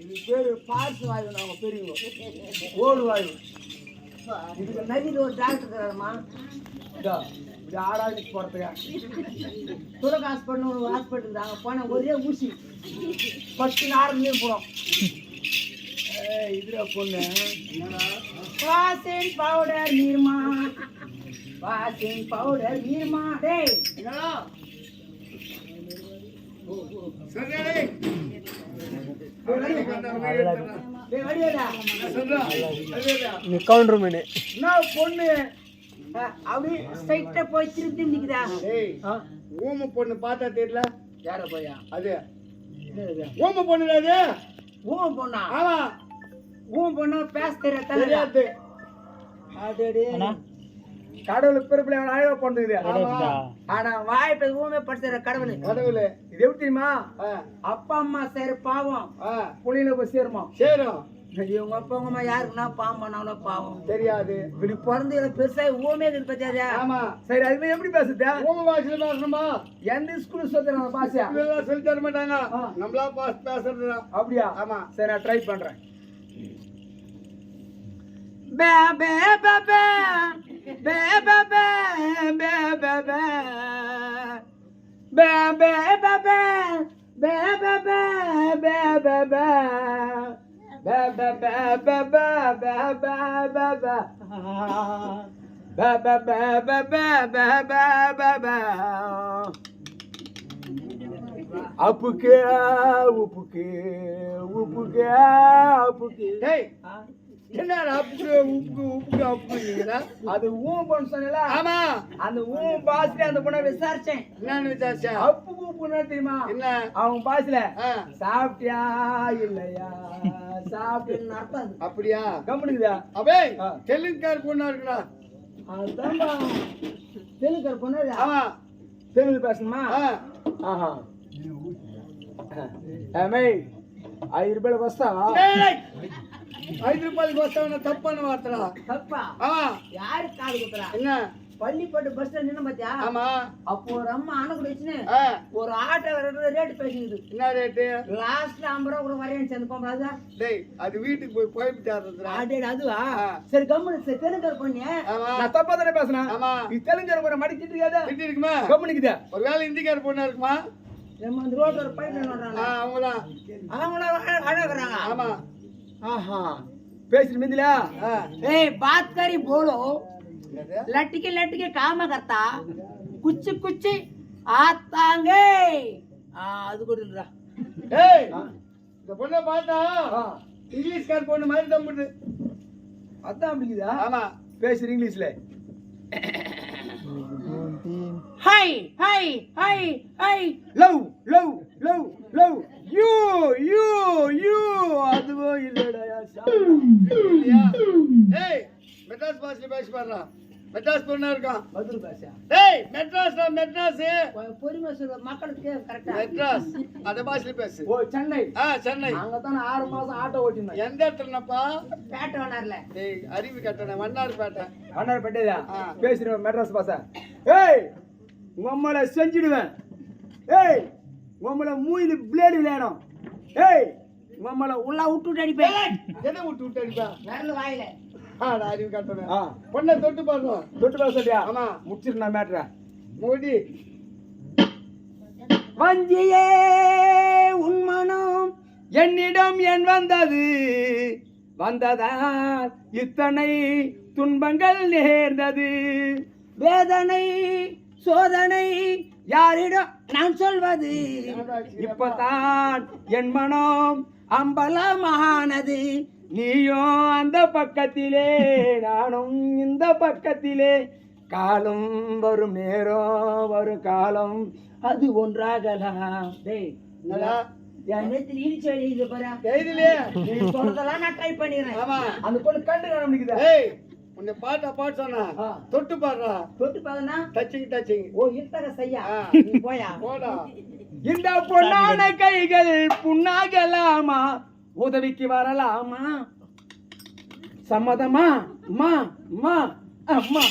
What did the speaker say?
இது பேரு பார்ஸ் வாயு. நாங்க பெரியவங்க ஓடு வாயு. இதுக்கு நதியில் ஒரு டாக்டர் இருக்கிறாருமா, இப்படி ஆடாடிக்கு போறதுக்கு துறக்க ஹாஸ்பிட்டல் நாங்க போன ஒரே ஊசி 10 நாள் போடும். இதுல பொண்ணு வாசின் பவுடர் நீர்மா, வாசின் பவுடர் நீர்மா. டேய் கவுண்டர் மணி பொண்ணு அப்படி ஸ்ட்ரைட்டா போய் திருப்பி நிக்குதா? ஊம பொண்ணு பார்த்தா தெரியல. யார போயா அது ஊம பொண்ணு. அது ஊம பொண்ணா? ஆமா, ஊம பொண்ணு பேச தெரியாது. கடவுளுக்கு பிறப்பில அழகா பண்ணுது. ஆனா வாய்ப்பு ஊமே படிச்சுற கடவுள் கடவுள் இது எப்படி தெரியுமா? அப்பா அம்மா சேர பாவம் புள்ளியில போய் சேருமா? சேரும். இவங்க அப்பா அம்மா யாருக்குன்னா பாவம் பண்ணாங்களோ பாவம் தெரியாது. இப்படி பிறந்து பெருசா ஊமே இது பத்தியாதா? ஆமா. சரி, அது எப்படி பேசுது? ஊம பாஷையில பேசணுமா? எந்த ஸ்கூல்ல சொல்லுறாங்க பாஷா? சொல்லி தர மாட்டாங்க, நம்மளா பேசுறது. அப்படியா? ஆமா. சரி, நான் ட்ரை பண்றேன். பே பே பே பே பே பே பே பே பே பே பே பே பே பே பே பே பே அப்புக்கு உப்புக்கு உப்புக்கு அப்புக்கு. என்ன உப்பு உப்பு உப்பு உப்புங்களா? அது ஊம் பொண்ணு சொன்னல? ஆமா. அந்த ஊம் பாஸ்ல அந்த பொண்ணை விசாரிச்சேன். என்னன்னு விசாரிச்சேன்? அப்பு உப்புன்னா தெரியுமா? என்ன அவங்க பாஸ்ல சாப்பிட்டியா இல்லையா சாப்பிட்டேன்னு அர்த்தம். அப்படியா? கம்பெனிக்குதா? அபே தெலுங்குக்கார பொண்ணா இருக்குடா. அதான்பா தெலுங்குக்கார பொண்ணு. ஆமா. தெலுங்கு பேசணுமா? ஆஹா. ஏமே 5 ரூபாய்க்கு வஸ்தாவா? 5 ரூபாய்க்கு வஸ்தாவா? தப்பான வார்த்தை. தப்பா? யாரு காது குத்துறா? என்ன பள்ளிப்பட்டு பஸ் ஸ்டாண்ட் நின்னு பாத்தியா? ஆமா. அப்போ ஒரு அம்மா அணை வச்சுன்னு ஒரு ஆட்டோ ரேட் பேசிக்குது. என்ன ரேட்டு? லாஸ்ட்ல 50 ரூபா கூட வரையன் சேர்ந்து போறாதா? டேய், அது வீட்டுக்கு போய் போய்ட்டாருடா. டேய், அதுவா? சரி, கம்முனு. சரி, தெலுங்கர் பொண்ணு. நான் தப்பா தானே பேசுறேன்? ஆமா. நீ தெலுங்கர் பொண்ணு மடி திட்டியாதா? திட்டி இருக்குமா? கம்முனுக்குதா? ஒருவேளை இந்திக்கார பொண்ணா இருக்குமா? நம்ம அந்த ரோட்ல ஒரு பையன் வர்றாங்க. அவங்கள அழகுறாங்க. ஆமா. ஆஹா. பேசி மிந்தில ए बात करी बोलो लटके लटके काम करता कुछ कुछ आतांगे அது கொடுறா. ஏய், இந்த பொண்ணை பார்த்தா இங்கிலீஷ் கார் பொண்ணு மாதிரி தான் போடுது. அதான் அப்படிங்குதா? ஆமா. பேசுற இங்கிலீஷ்ல. High high high high love love love love you you you அதுவோ இல்லடா சாமியா. ஏய், மெட்ராஸ் பாஷையில பேசி பாருடா. மெட்ராஸ் பொண்ணா இருக்கான். மதுரை பாஷா. ஏய், மெட்ராஸ்டா பொறுமை சொல்ற மக்களுக்கு கரெக்ட்டா மெட்ராஸ் அந்த பாஷையில பேசு. ஓ, சென்னை. சென்னை. அங்க தான் 6 மாசம் ஆட்டோ ஓட்டினேன். எந்த இடத்துலனப்பா? பேட்டை வண்ணார்ல. ஏய், அறிவு கட்டண வண்ணார் பேட்டை. வண்ணார் பேட்டையா? பேசுற மெட்ராஸ் பாஷா. ஏய், உம்மல செஞ்சிடுவேன். ஏய், உம்மல மூயில பிளேட் விளையாடும். ஏய், உம்மல உள்ள விட்டு அடிப்பேன். எதை விட்டு அடிப்பா? விரல் வாயில. அறிவு கட்டணும் ஆ, பொண்ணை தொட்டு பாருங்க தொட்டு பேச சொல்லியா? ஆமா முடிச்சிருந்தா மேட்ர. மூடி வஞ்சியே உன் மனம் என்னிடம் என் வந்தது, வந்ததால் இத்தனை துன்பங்கள் நேர்ந்தது. வேதனை சோதனை யாரிடம் நான் சொல்வது, இப்பதான் என் மனம் அம்பலமானது. நீயும் அந்த பக்கத்திலே நானும் இந்த பக்கத்திலே, காலம் வரும் நேரம் வரும் காலம் அது ஒன்றாகலாம். டேய் நல்லா என் நேத்து இனிச்சு எழுதி பாரு. எழுதிலே நீ சொல்றதெல்லாம் நான் ட்ரை பண்ணிக்கிறேன். ஆமா அந்த பொண்ணு கண்டு காமிக்குதா? ஏய் உன்னை பாட்டு சொன்னா ஆ. தொட்டு பாடுறா தொட்டு பாருனா டச்சிங் ஓ இத்தக செய்யா ஆ. நீ போயா போடா இந்த பொன்னான கைகள் புண்ணாகலாமா, உதவிக்கு வரலாமா? சம்மதமா? மா மா அம்மா